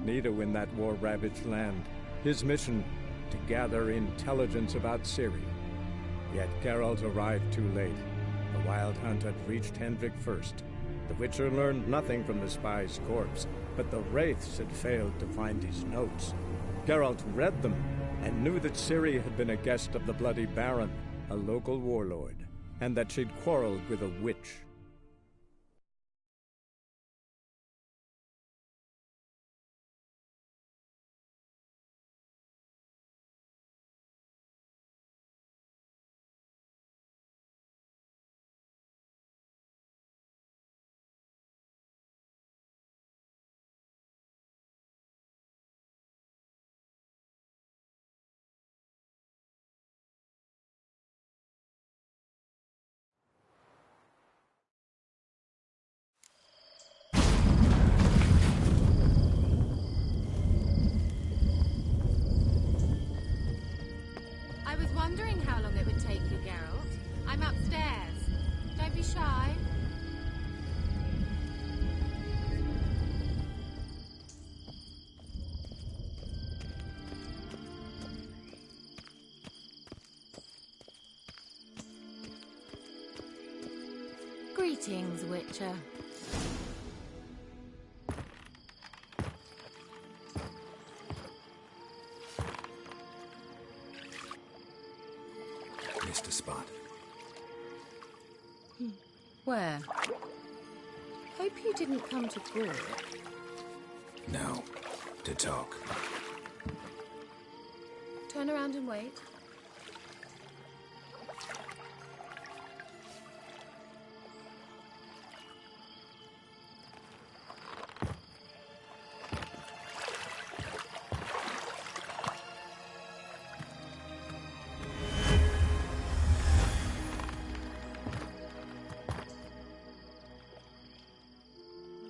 incognito in that war-ravaged land. His mission, to gather intelligence about Ciri. Yet Geralt arrived too late. The Wild Hunt had reached Hendrik first. The Witcher learned nothing from the spy's corpse, but the Wraiths had failed to find his notes. Geralt read them, and knew that Ciri had been a guest of the Bloody Baron, a local warlord, and that she'd quarreled with a witch. I was wondering how long it would take you, Geralt. I'm upstairs. Don't be shy. Greetings, Witcher. Missed a spot. Where? Hope you didn't come to Gore. No. To talk. Turn around and wait.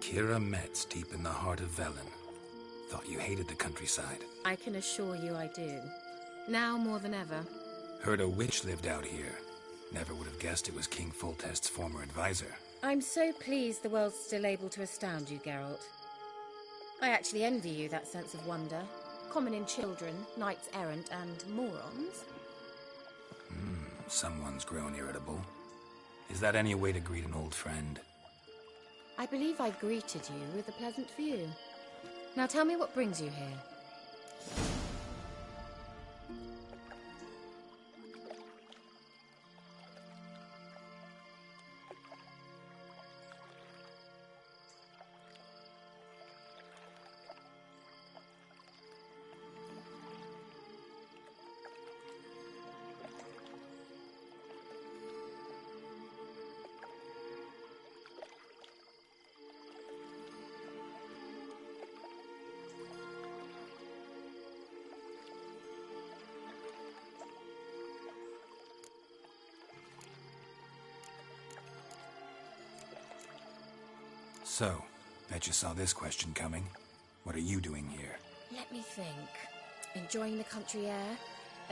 Kira Metz, deep in the heart of Velen. Thought you hated the countryside. I can assure you I do. Now more than ever. Heard a witch lived out here. Never would have guessed it was King Foltest's former advisor. I'm so pleased the world's still able to astound you, Geralt. I actually envy you that sense of wonder. Common in children, knights errant, and morons. Someone's grown irritable. Is that any way to greet an old friend? I believe I greeted you with a pleasant view. Now tell me what brings you here. So, bet you saw this question coming. What are you doing here? Let me think. Enjoying the country air?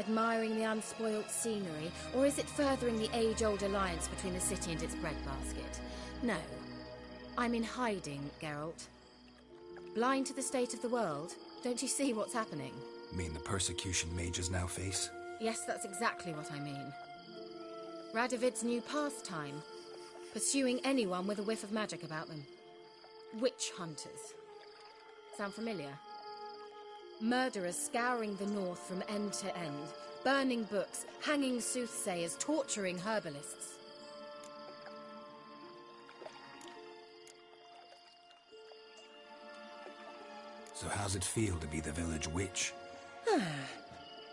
Admiring the unspoilt scenery? Or is it furthering the age-old alliance between the city and its breadbasket? No. I'm in hiding, Geralt. Blind to the state of the world? Don't you see what's happening? Mean the persecution mages now face? Yes, that's exactly what I mean. Radovid's new pastime. Pursuing anyone with a whiff of magic about them. Witch hunters. Sound familiar? Murderers scouring the north from end to end, burning books, hanging soothsayers, torturing herbalists. So how's it feel to be the village witch?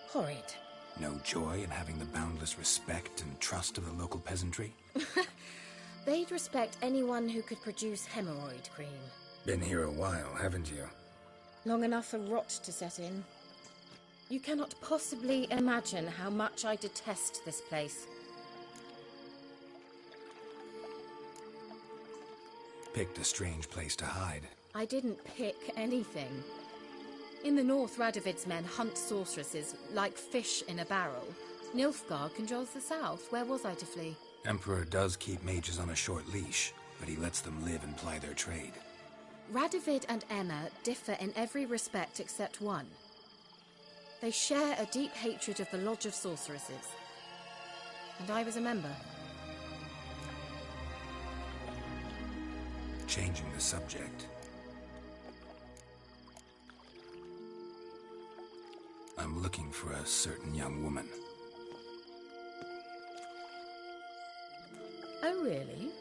Horrid. No joy in having the boundless respect and trust of the local peasantry? They'd respect anyone who could produce hemorrhoid cream. Been here a while, haven't you? Long enough for rot to set in. You cannot possibly imagine how much I detest this place. Picked a strange place to hide. I didn't pick anything. In the north, Radovid's men hunt sorceresses like fish in a barrel. Nilfgaard controls the south. Where was I to flee? Emperor does keep mages on a short leash, but he lets them live and ply their trade. Radovid and Emma differ in every respect except one. They share a deep hatred of the Lodge of Sorceresses. And I was a member. Changing the subject. I'm looking for a certain young woman. Oh, really?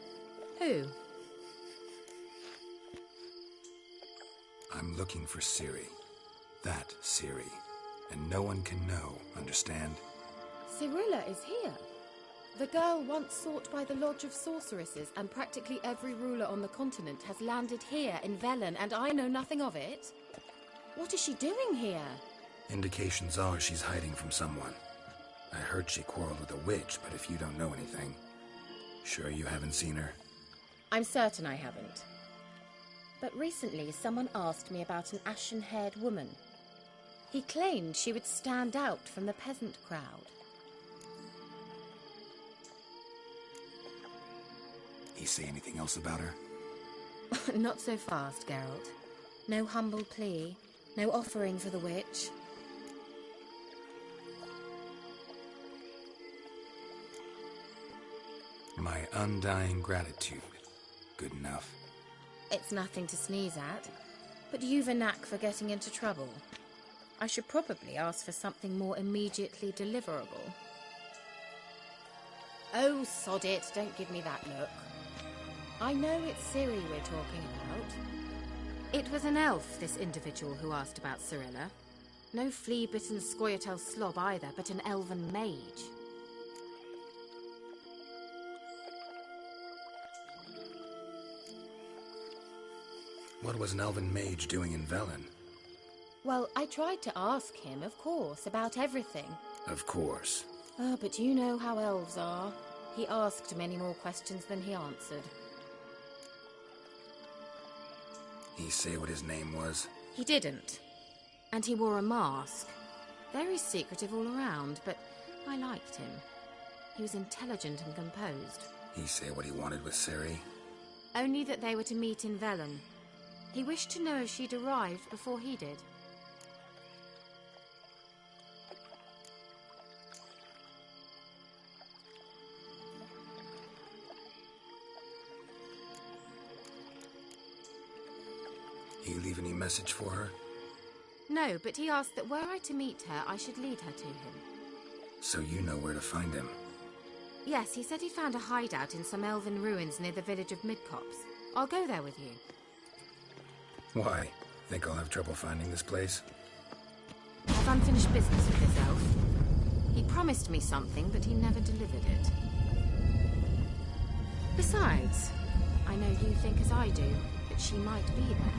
Who? I'm looking for Ciri. That Ciri. And no one can know, understand? Cirilla is here. The girl once sought by the Lodge of Sorceresses, and practically every ruler on the continent has landed here in Velen, and I know nothing of it. What is she doing here? Indications are she's hiding from someone. I heard she quarreled with a witch, but if you don't know anything, sure you haven't seen her? I'm certain I haven't. But recently someone asked me about an ashen-haired woman. He claimed she would stand out from the peasant crowd. He say anything else about her? Not so fast, Geralt. No humble plea, no offering for the witch. My undying gratitude. Good enough. It's nothing to sneeze at, but you've a knack for getting into trouble. I should probably ask for something more immediately deliverable. Oh, sod it, don't give me that look. I know it's Ciri we're talking about. It was an elf, this individual who asked about Cirilla. No flea-bitten Scoia'tael slob either, but an elven mage. What was an elven mage doing in Velen? Well, I tried to ask him, of course, about everything. Of course. Oh, but you know how elves are. He asked many more questions than he answered. He say what his name was? He didn't. And he wore a mask. Very secretive all around, but I liked him. He was intelligent and composed. He say what he wanted with Ciri? Only that they were to meet in Velen. He wished to know if she'd arrived before he did. He leave any message for her? No, but he asked that were I to meet her, I should lead her to him. So you know where to find him? Yes, he said he found a hideout in some elven ruins near the village of Midcopse. I'll go there with you. Why? Think I'll have trouble finding this place? I've unfinished business with this elf. He promised me something, but he never delivered it. Besides, I know you think as I do, that she might be there.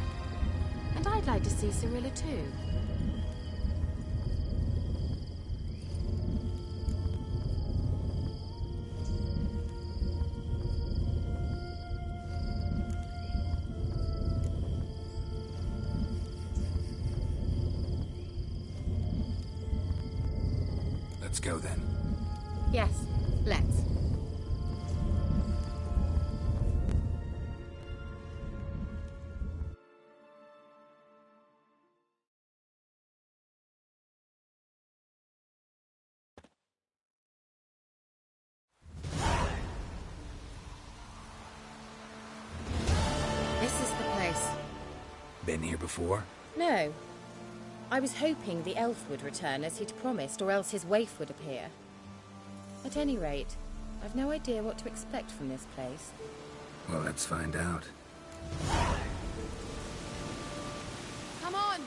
And I'd like to see Cirilla too. Let's go then. Yes, let's. This is the place. Been here before? No. I was hoping the elf would return as he'd promised, or else his waif would appear. At any rate, I've no idea what to expect from this place. Well, let's find out. Come on!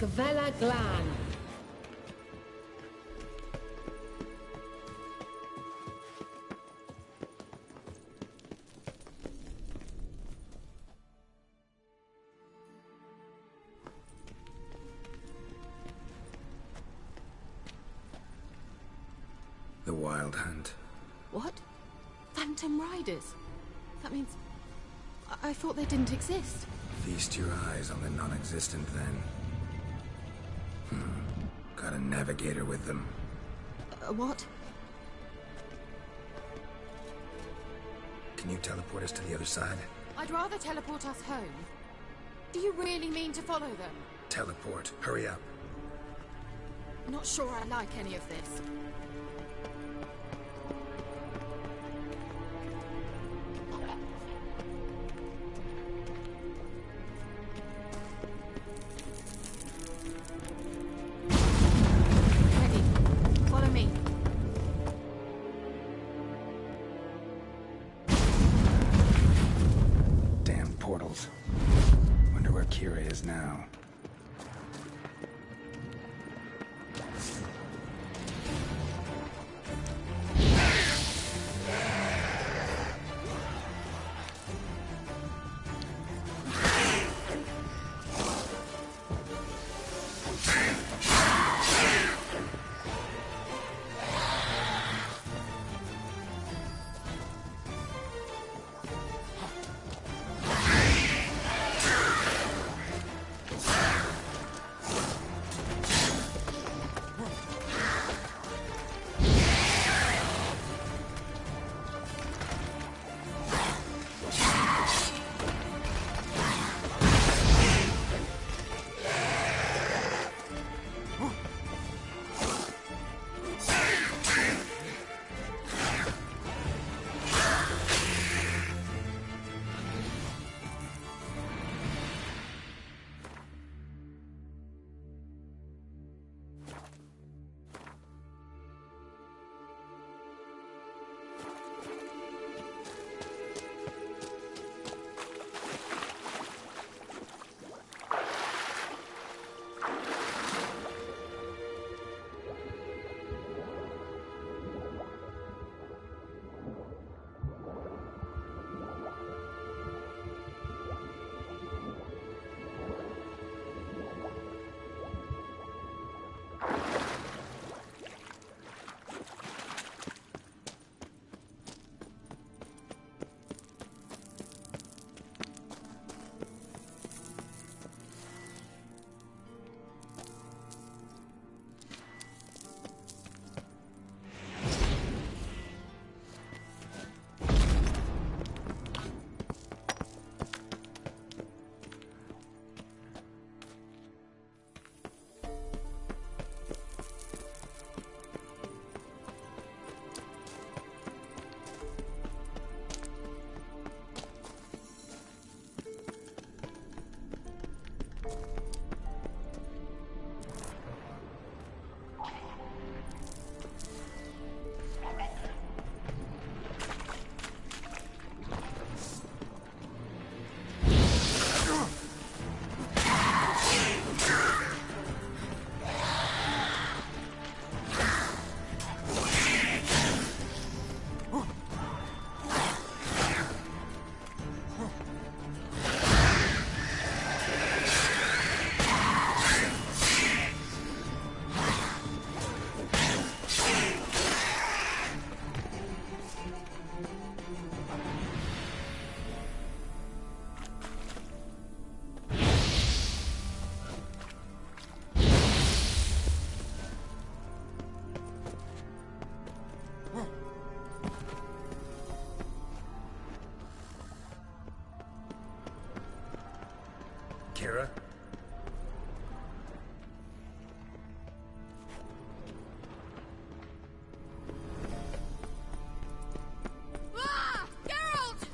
Gavella Glan. The Wild Hunt. What? Phantom Riders? That means... I thought they didn't exist. Feast your eyes on the non-existent then. Got a navigator with them. What? Can you teleport us to the other side? I'd rather teleport us home. Do you really mean to follow them? Teleport. Hurry up. Not sure I like any of this. Now. Kira? Ah! Geralt!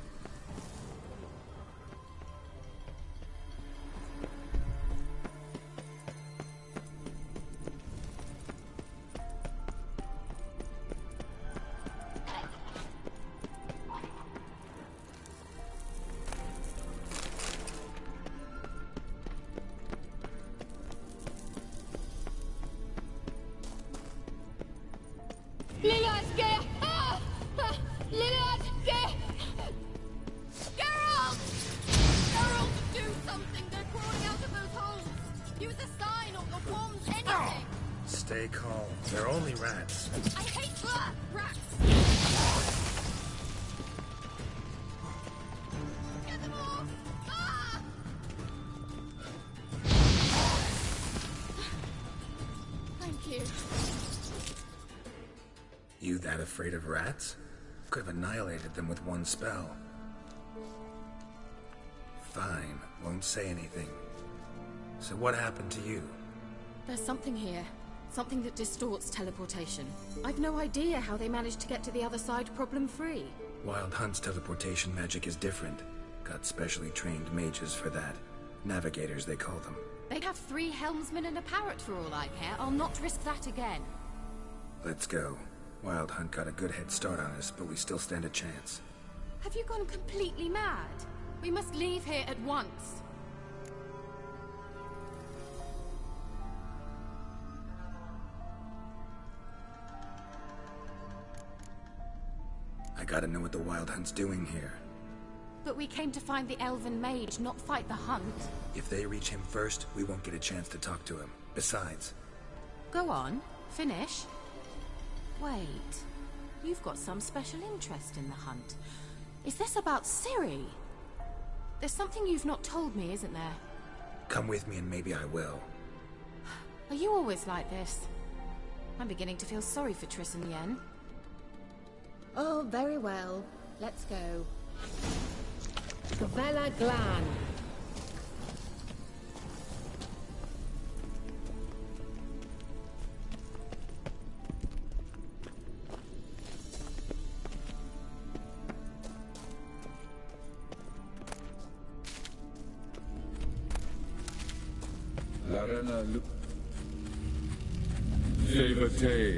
Liliad, get! Liliad, get! Geralt! Geralt, do something! They're crawling out of those holes! Use a sign or bombs, anything! Stay calm. They're only rats. I hate rats! Get them off! Ah! Thank you. You that afraid of rats? Could have annihilated them with one spell. Fine, won't say anything. So what happened to you? There's something here. Something that distorts teleportation. I've no idea how they managed to get to the other side problem-free. Wild Hunt's teleportation magic is different. Got specially trained mages for that. Navigators, they call them. They'd have 3 helmsmen and a parrot for all I care. I'll not risk that again. Let's go. Wild Hunt got a good head start on us, but we still stand a chance. Have you gone completely mad? We must leave here at once. I gotta know what the Wild Hunt's doing here. But we came to find the elven mage, not fight the hunt. If they reach him first, we won't get a chance to talk to him. Besides... Go on. Finish. Wait. You've got some special interest in the hunt. Is this about Ciri? There's something you've not told me, isn't there? Come with me and maybe I will. Are you always like this? I'm beginning to feel sorry for Triss and Yen. Oh, very well. Let's go. Vela Glan.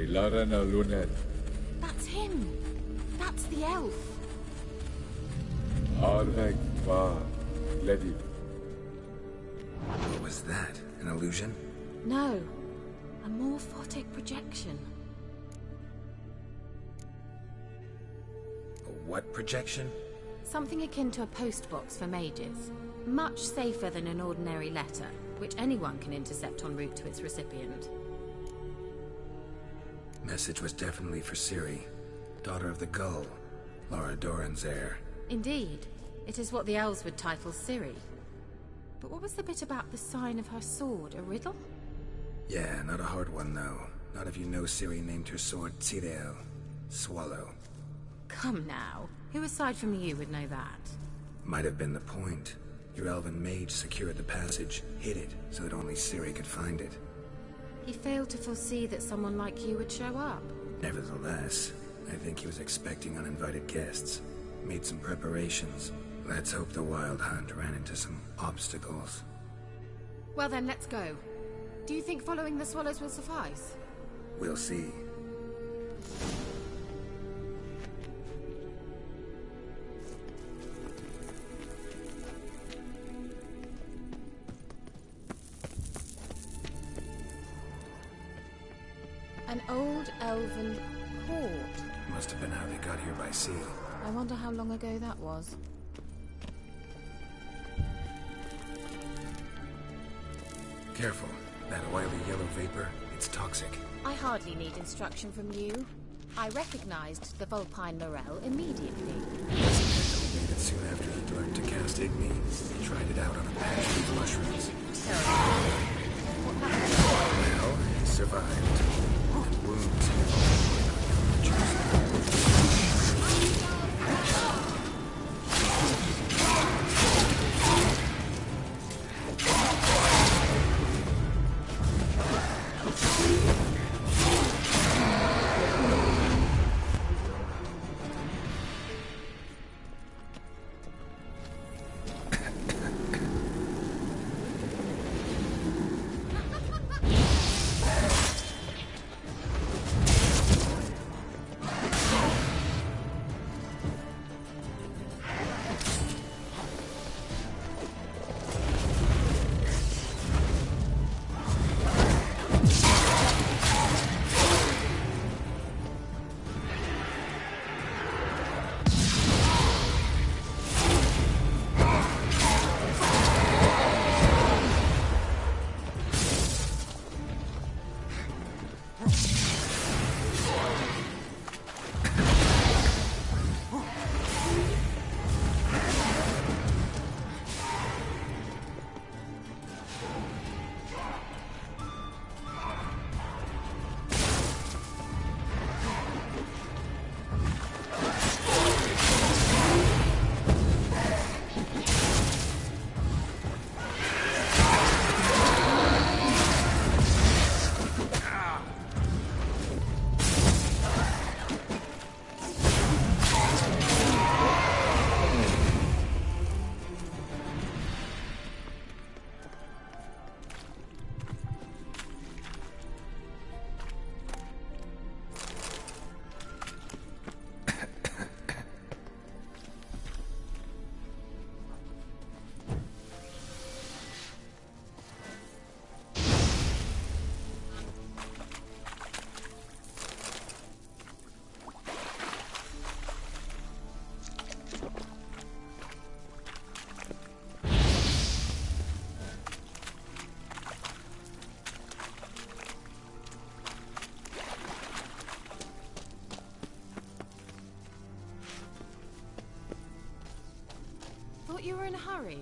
Larana Lunet. That's him. That's the elf. Arvek Va Ledi. What was that? An illusion? No. A morphotic projection. A what projection? Something akin to a postbox for mages. Much safer than an ordinary letter, which anyone can intercept en route to its recipient. Message was definitely for Ciri, daughter of the Gull, Lara Doran's heir. Indeed. It is what the elves would title Ciri. But what was the bit about the sign of her sword? A riddle? Yeah, not a hard one though. Not if you know Ciri named her sword Tirel, Swallow. Come now. Who aside from you would know that? Might have been the point. Your elven mage secured the passage, hid it, so that only Ciri could find it. He failed to foresee that someone like you would show up. Nevertheless, I think he was expecting uninvited guests. Made some preparations. Let's hope the Wild Hunt ran into some obstacles. Well then, let's go. Do you think following the swallows will suffice? We'll see. An old elven court. Must have been how they got here by sea. I wonder how long ago that was. Careful. That oily yellow vapor, it's toxic. I hardly need instruction from you. I recognized the Vulpine Laurel immediately. Told me that soon after he learned to cast Igni, he tried it out on a patch of mushrooms. What happened? Well, he survived. And wounds he evolved. Thought you were in a hurry.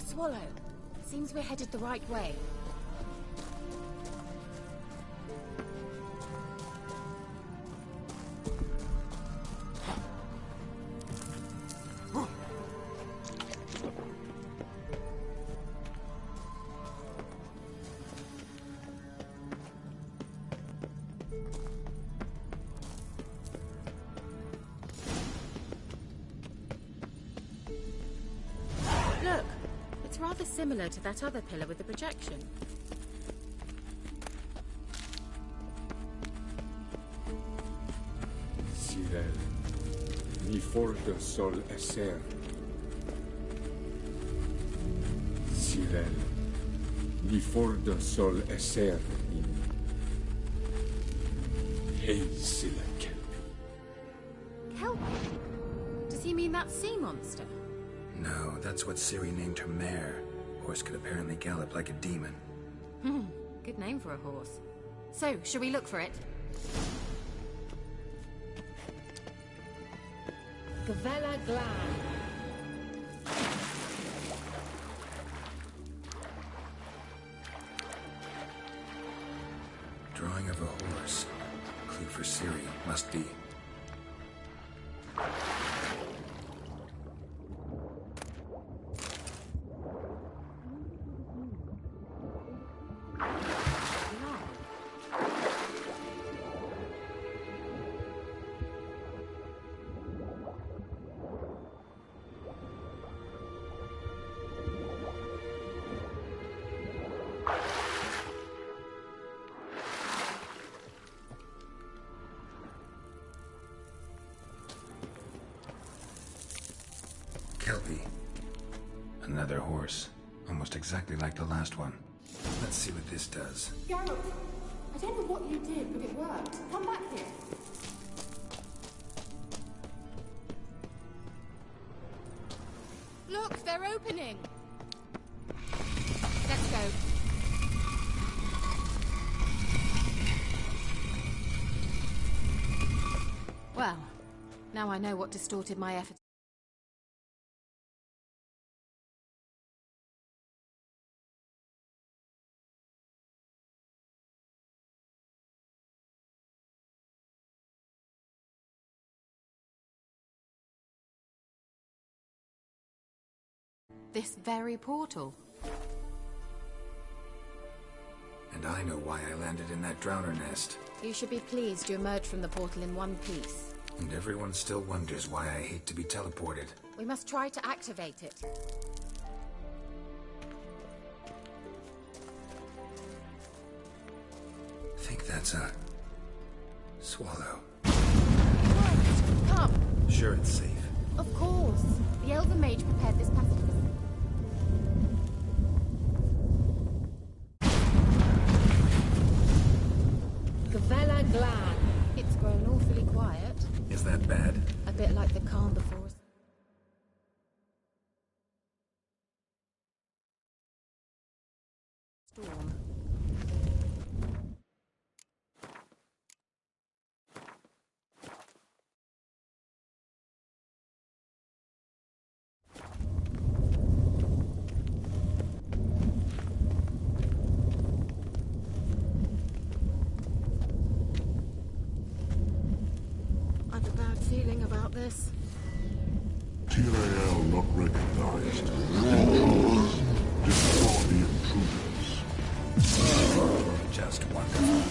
Swallow. Seems we're headed the right way. Look! It's rather similar to that other pillar with the projection. Cyril, ni for de sol esser. Cyril, ni for de sol esser in Hazel Kelpie. Kelpie? Does he mean that sea monster? No, that's what Ciri named her mare. Horse could apparently gallop like a demon. Good name for a horse. So, shall we look for it? Gavella Glan. Drawing of a horse. Clue for Ciri, must be. Kelpie. Another horse. Almost exactly like the last one. Let's see what this does. Geralt, I don't know what you did, but it worked. Come back here. Look, they're opening! Let's go. Well, now I know what distorted my efforts. This very portal. And I know why I landed in that drowner nest. You should be pleased you emerged from the portal in one piece. And everyone still wonders why I hate to be teleported. We must try to activate it. Think that's a Swallow. What? Come. Sure it's safe. Of course. The Elven Mage prepared this passage. Gavella Glan. It's grown awfully quiet. Is that bad? A bit like the calm before a storm. I've a bad feeling about this. Tyrael not recognized. Intruders. Destroy the intruders. Just wonderful.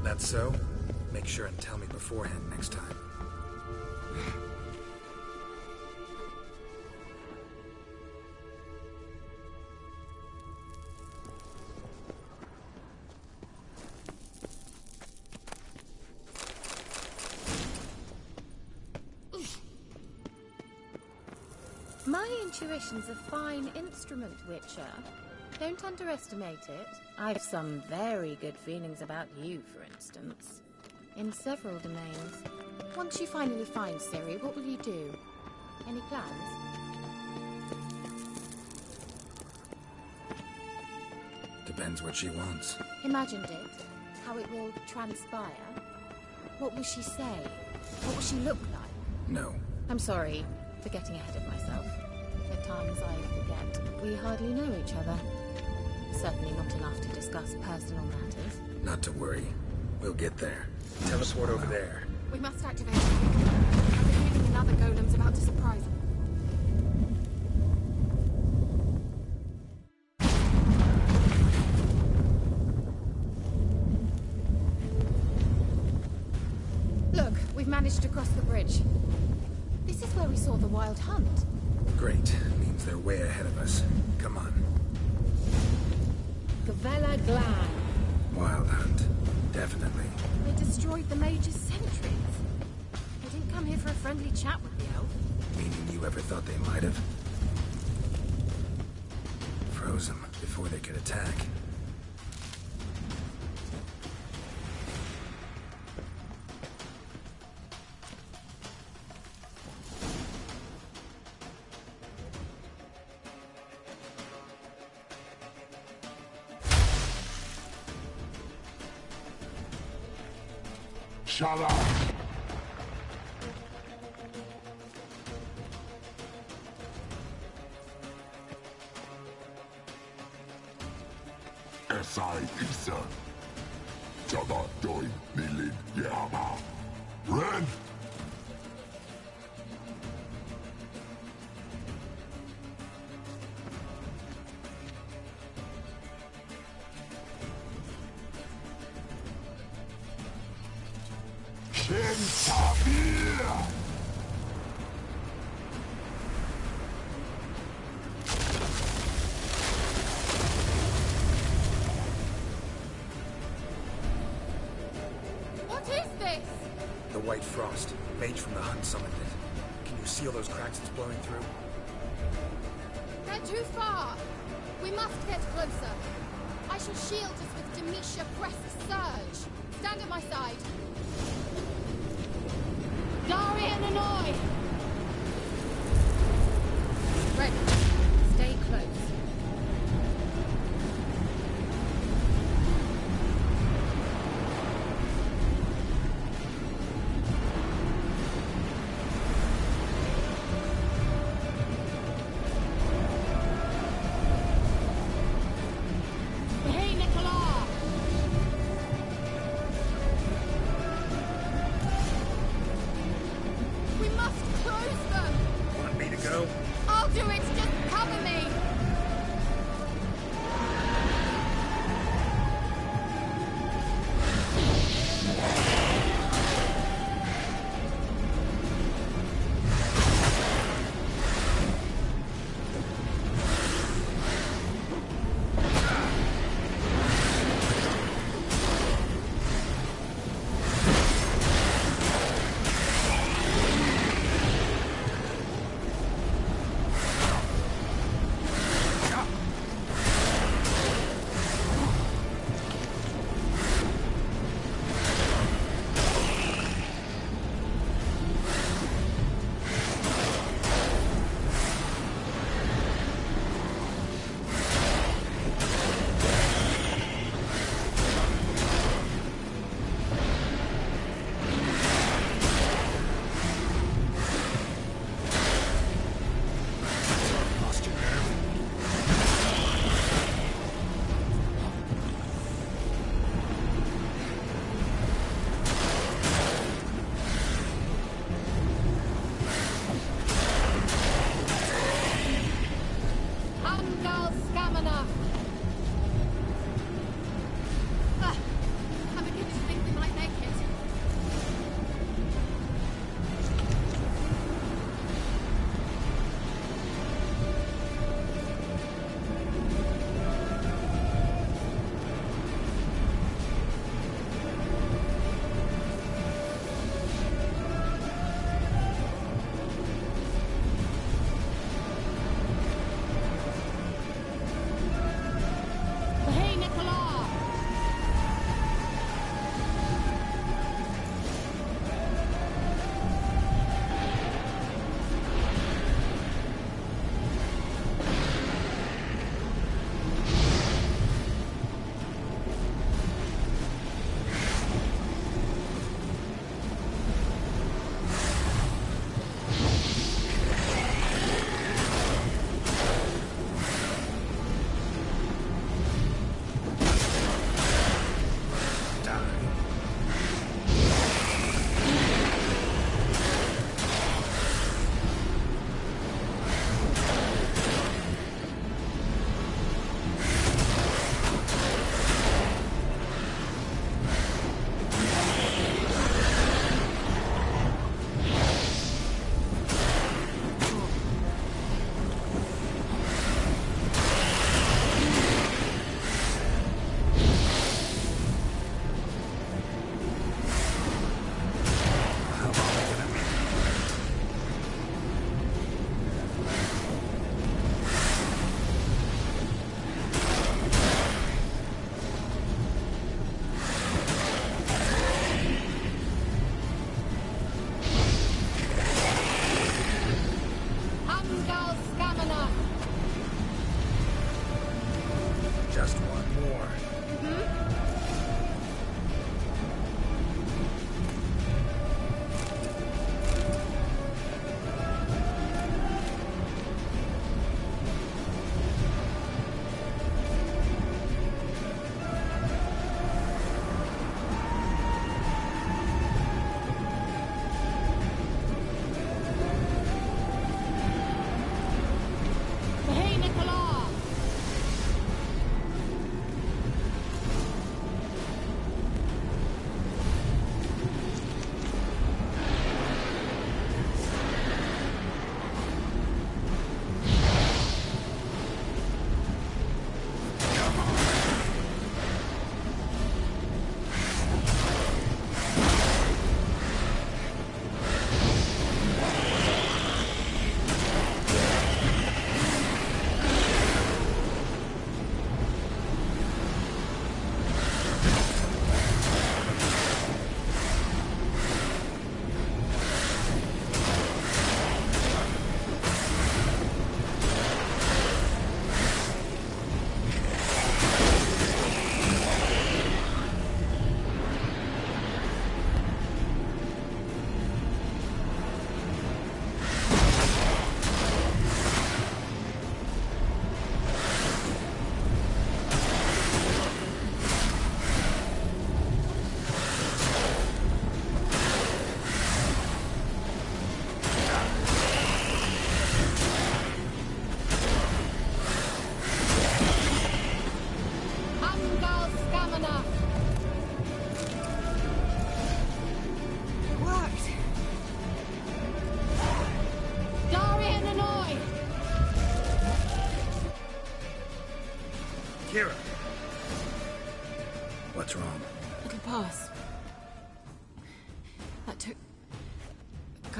That's so? Make sure and tell me beforehand next time. My intuition's a fine instrument, Witcher. Don't underestimate it. I've some very good feelings about you, for instance. In several domains. Once you finally find Ciri, what will you do? Any plans? Depends what she wants. Imagined it. How it will transpire. What will she say? What will she look like? No. I'm sorry for getting ahead of myself. At times I forget we hardly know each other. Certainly not enough to discuss personal matters. Not to worry. We'll get there. Teleport over there. We must activate it. I have a feeling another golem's about to surprise them. Look, we've managed to cross the bridge. This is where we saw the wild hunt. Great. Means they're way ahead of us. Come on. Gavella Glan. Wild hunt. Definitely. They destroyed the Mage's sentries. They didn't come here for a friendly chat with the elf. Meaning you ever thought they might have? Froze them before they could attack. Shut up! Esai Isa. Jaba Doi Nilin Yama. Ren! frost. Mage from the hunt summoned it. Can you seal those cracks it's blowing through? They're too far! We must get closer. I shall shield us with Demetia Crest Surge. Stand at my side. Darian and I! Ready. Stay close.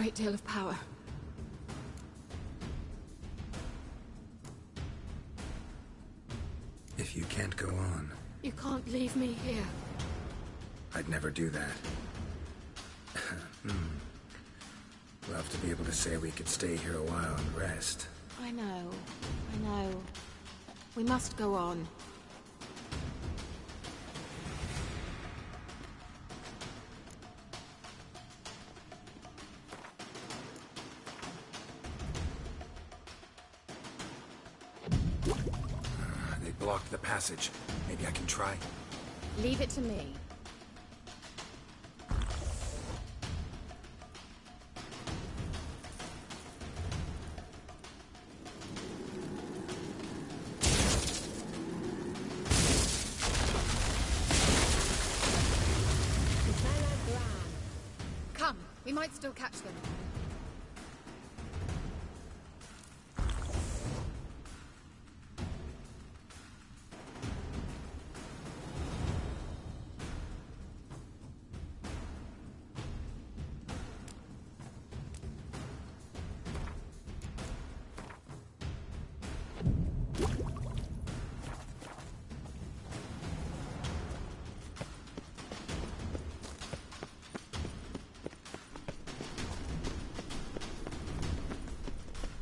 great deal of power. If you can't go on, You can't leave me here. I'd never do that. Love to be able to say we could stay here a while and rest. I know. We must go on. They blocked the passage. Maybe I can try. Leave it to me. Come, we might still catch them.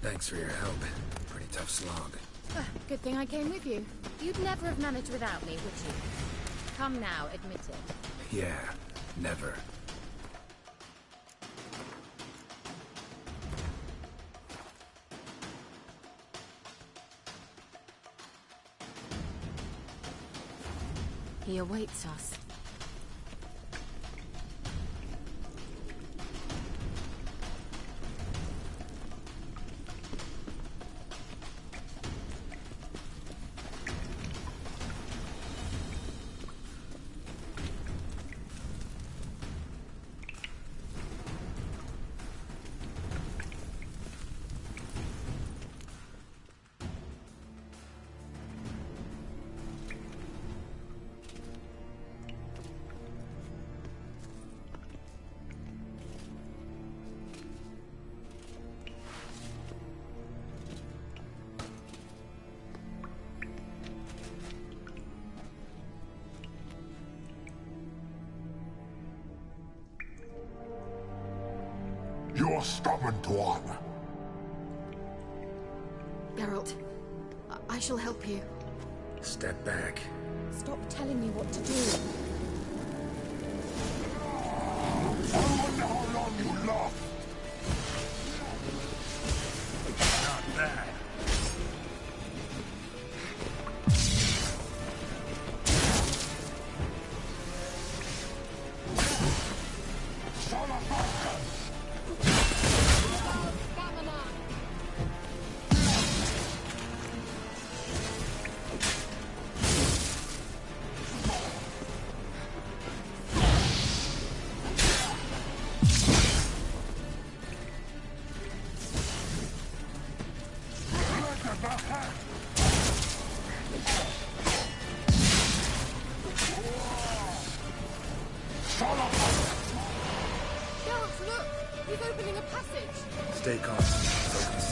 Thanks for your help. Pretty tough slog. Good thing I came with you. You'd never have managed without me, would you? Come now, admit it. Yeah, never. He awaits us. You're stubborn one. Geralt, I shall help you. Step back. Stop telling me what to do. I wonder how long you last. Not bad. Son of a... Geralt, look! He's opening a passage! Stay calm. Focus.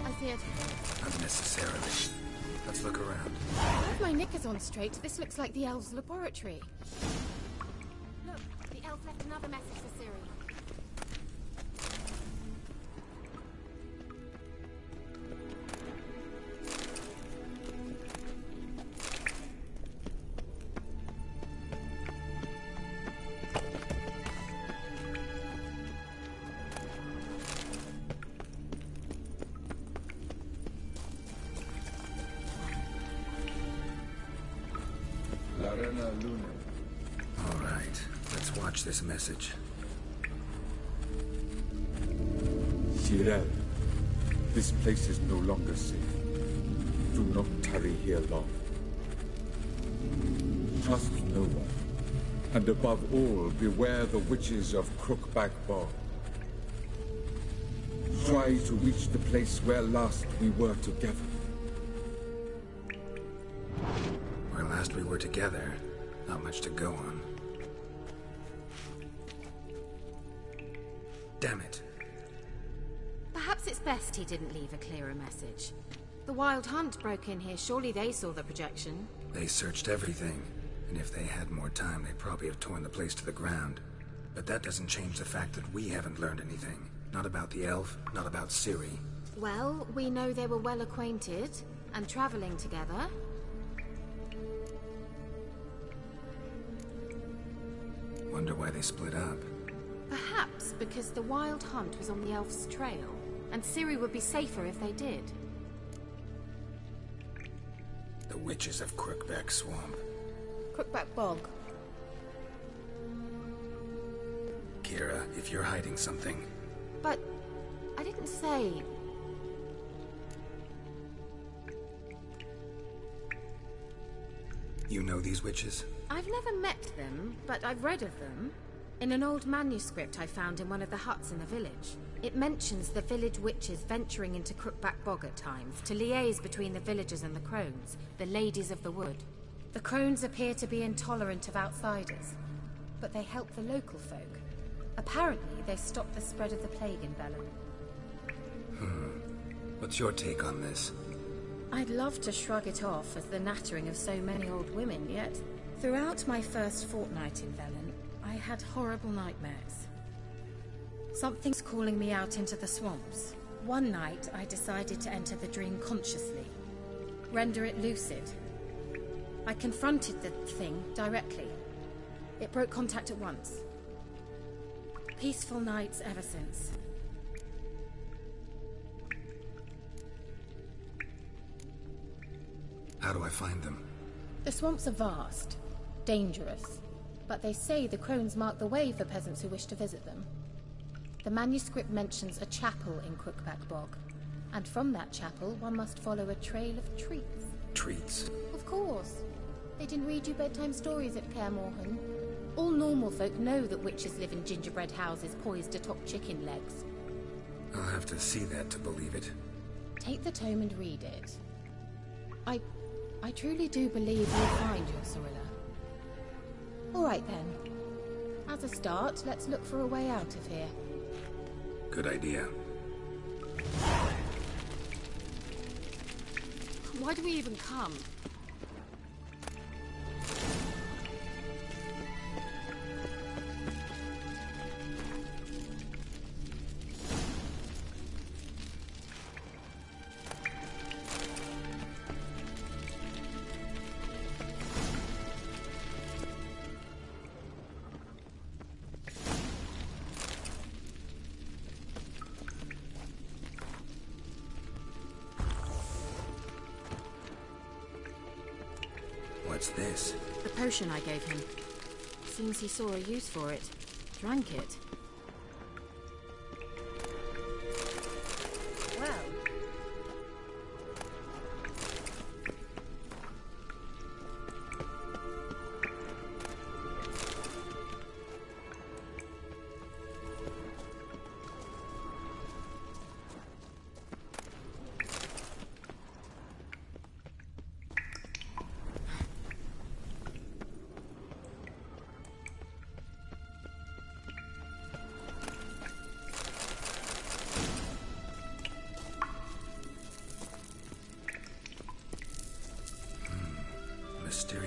I see it. Not necessarily. Let's look around. With my knickers on straight, this looks like the elves' laboratory. Look, the elf left another message for Ciri. All right, let's watch this message. Cirel, this place is no longer safe. Do not tarry here long. Trust no one. And above all, beware the witches of Crookback Bog. Try to reach the place where last we were together. Where last we were together, not much to go on. Damn it. Perhaps it's best he didn't leave a clearer message. The Wild Hunt broke in here. Surely they saw the projection. They searched everything, and if they had more time, they'd probably have torn the place to the ground. But that doesn't change the fact that we haven't learned anything. Not about the elf, not about Ciri. Well, we know they were well acquainted and traveling together. Wonder why they split up. Perhaps because the Wild Hunt was on the elf's trail, and Ciri would be safer if they did. The witches of Crookback Swamp. Crookback Bog. Kira, if you're hiding something... But I didn't say... You know these witches? I've never met them, but I've read of them. In an old manuscript I found in one of the huts in the village. It mentions the village witches venturing into Crookback Bog at times to liaise between the villagers and the crones, the ladies of the wood. The crones appear to be intolerant of outsiders, but they help the local folk. Apparently, they stopped the spread of the plague in Velen. What's your take on this? I'd love to shrug it off as the nattering of so many old women, yet throughout my first fortnight in Velen, I had horrible nightmares. Something's calling me out into the swamps. One night, I decided to enter the dream consciously, render it lucid. I confronted the thing directly. It broke contact at once. Peaceful nights ever since. How do I find them? The swamps are vast, dangerous, but they say the crones mark the way for peasants who wish to visit them. The manuscript mentions a chapel in Crookback Bog, and from that chapel one must follow a trail of treats. Treats? Of course. They didn't read you bedtime stories at Kaer Morhen. All normal folk know that witches live in gingerbread houses poised atop chicken legs. I'll have to see that to believe it. Take the tome and read it. I truly do believe you'll find your Sorilla. All right then. As a start, let's look for a way out of here. Good idea. Why do we even come? What's this? The potion I gave him. Seems he saw a use for it. Drank it. Well.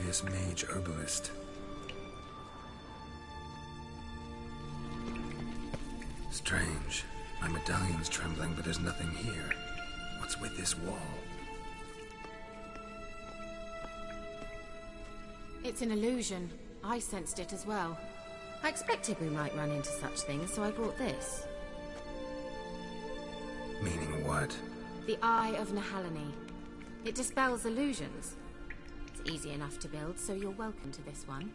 mysterious mage herbalist. Strange. My medallion's trembling, but there's nothing here. What's with this wall? It's an illusion. I sensed it as well. I expected we might run into such things, so I brought this. Meaning what? The Eye of Nahalani. It dispels illusions. It's easy enough to build, so you're welcome to this one.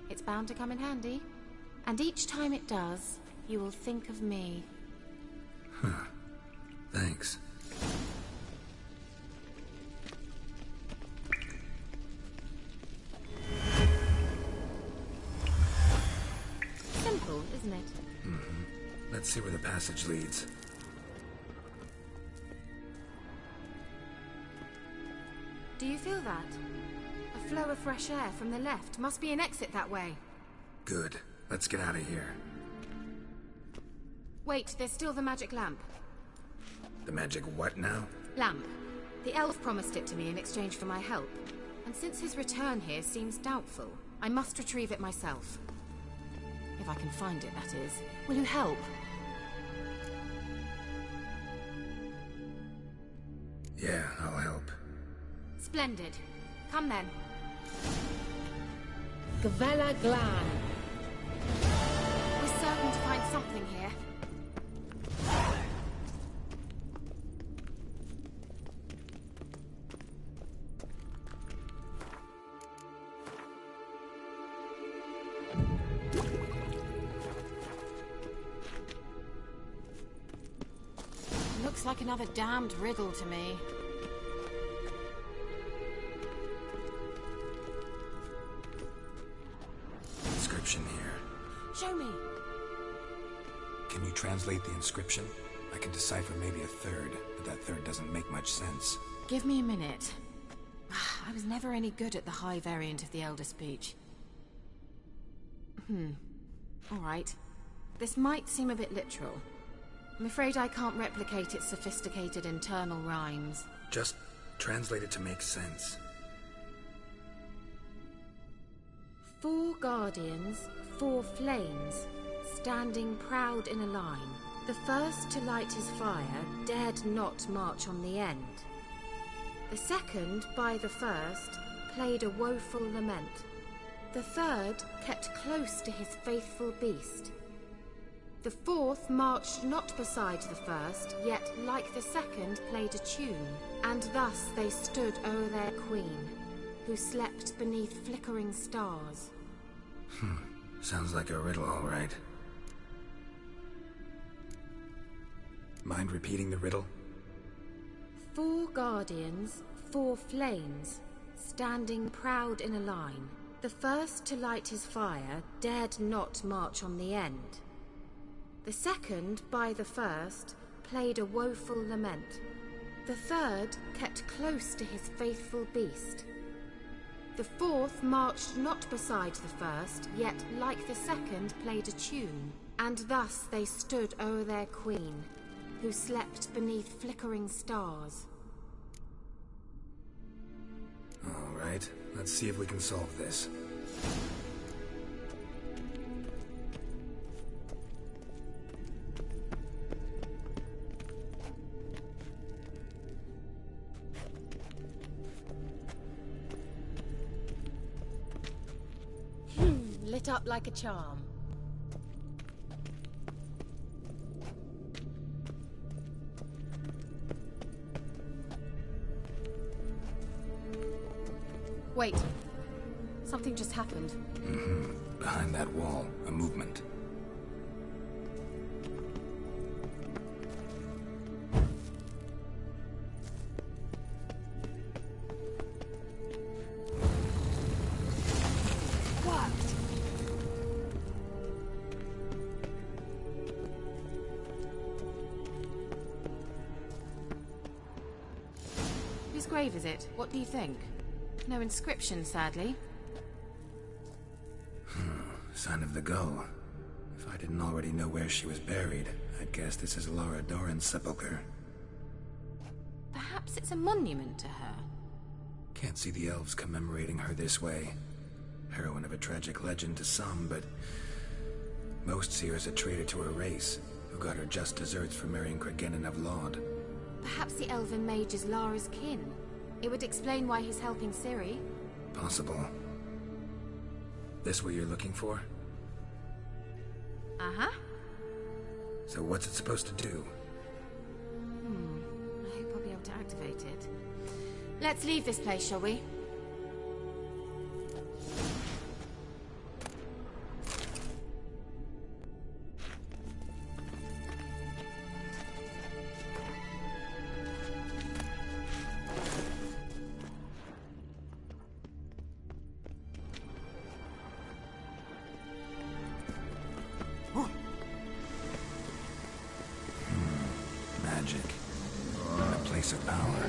It's bound to come in handy. And each time it does, you will think of me. Huh. Thanks. Simple, isn't it? Mm-hmm. Let's see where the passage leads. Do you feel that? A flow of fresh air from the left. Must be an exit that way. Good. Let's get out of here. Wait, there's still the magic lamp. The magic what now? Lamp. The elf promised it to me in exchange for my help. And since his return here seems doubtful, I must retrieve it myself. If I can find it, that is. Will you help? Yeah, I'll help. Splendid. Come then. Gavella Glan. We're certain to find something here. Looks like another damned riddle to me. Inscription here. Show me. Can you translate the inscription? I can decipher maybe a third, but that third doesn't make much sense. Give me a minute. I was never any good at the high variant of the Elder Speech. Alright. This might seem a bit literal. I'm afraid I can't replicate its sophisticated internal rhymes. Just translate it to make sense. 4 guardians, 4 flames, standing proud in a line. The first to light his fire dared not march on the end. The second, by the first, played a woeful lament. The third kept close to his faithful beast. The fourth marched not beside the first, yet like the second played a tune. And thus they stood o'er their queen, who slept beneath flickering stars. Sounds like a riddle, all right. Mind repeating the riddle? 4 guardians, 4 flames, standing proud in a line. The first to light his fire dared not march on the end. The second, by the first, played a woeful lament. The third kept close to his faithful beast. The fourth marched not beside the first, yet like the second played a tune. And thus they stood o'er their queen, who slept beneath flickering stars. All right, let's see if we can solve this. Lit up like a charm. Wait. Something just happened. Behind that wall, a movement. Whose grave is it? What do you think? No inscription, sadly. Sign of the gull. If I didn't already know where she was buried, I'd guess this is Laura Doran's sepulcher. Perhaps it's a monument to her. Can't see the elves commemorating her this way. Heroine of a tragic legend to some, but most see her as a traitor to her race, who got her just desserts for marrying Cregennan of Laud. Perhaps the elven mage is Lara's kin. It would explain why he's helping Ciri. Possible. This what you're looking for? Uh-huh. So what's it supposed to do? I hope I'll be able to activate it. Let's leave this place, shall we? Magic. A place of power.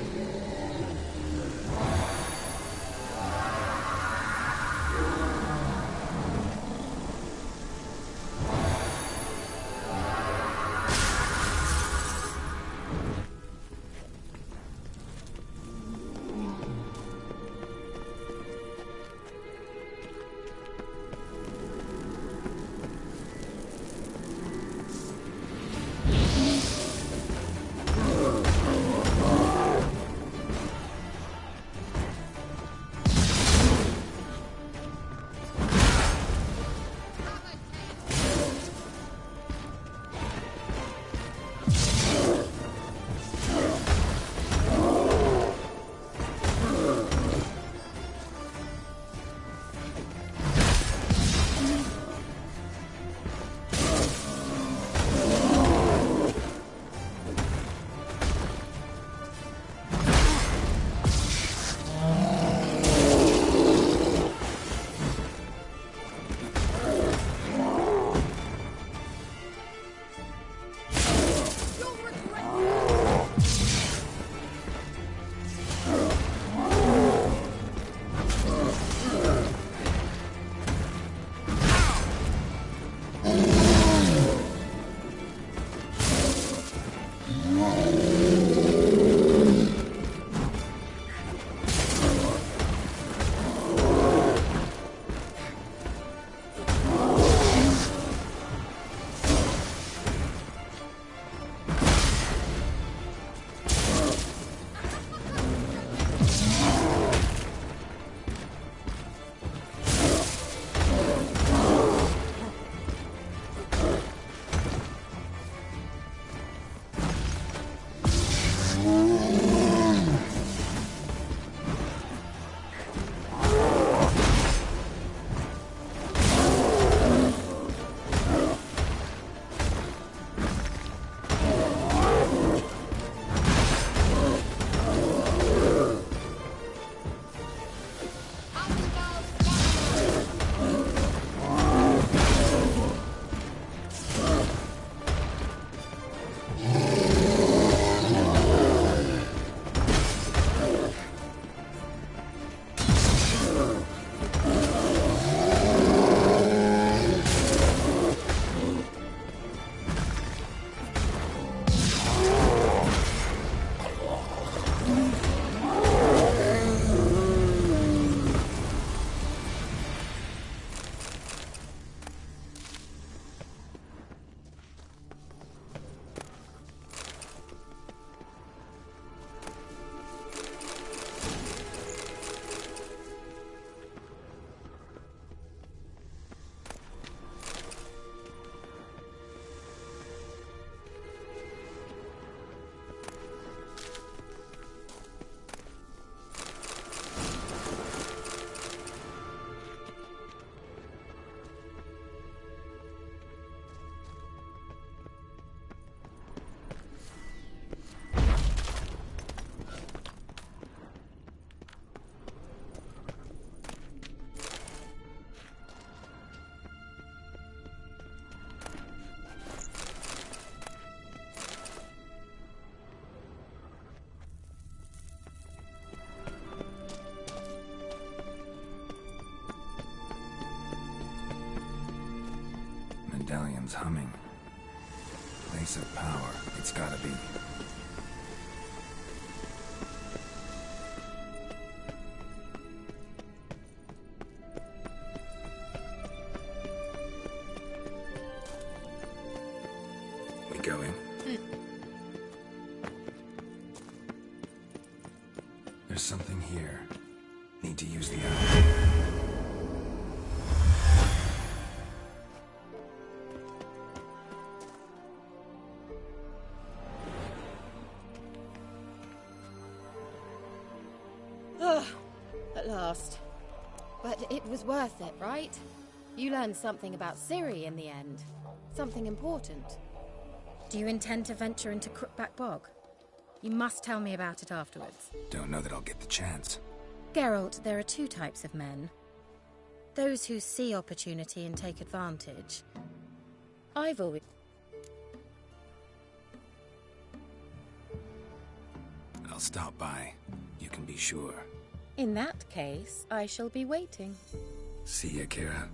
Medallion's humming. Place of power. It's gotta be. There's something here. Need to use the eye. At last. But it was worth it, right? You learned something about Ciri in the end. Something important. Do you intend to venture into Crookback Bog? You must tell me about it afterwards. Don't know that I'll get the chance. Geralt, there are two types of men. Those who see opportunity and take advantage. I've always... I'll stop by. You can be sure. In that case, I shall be waiting. See ya, Kira.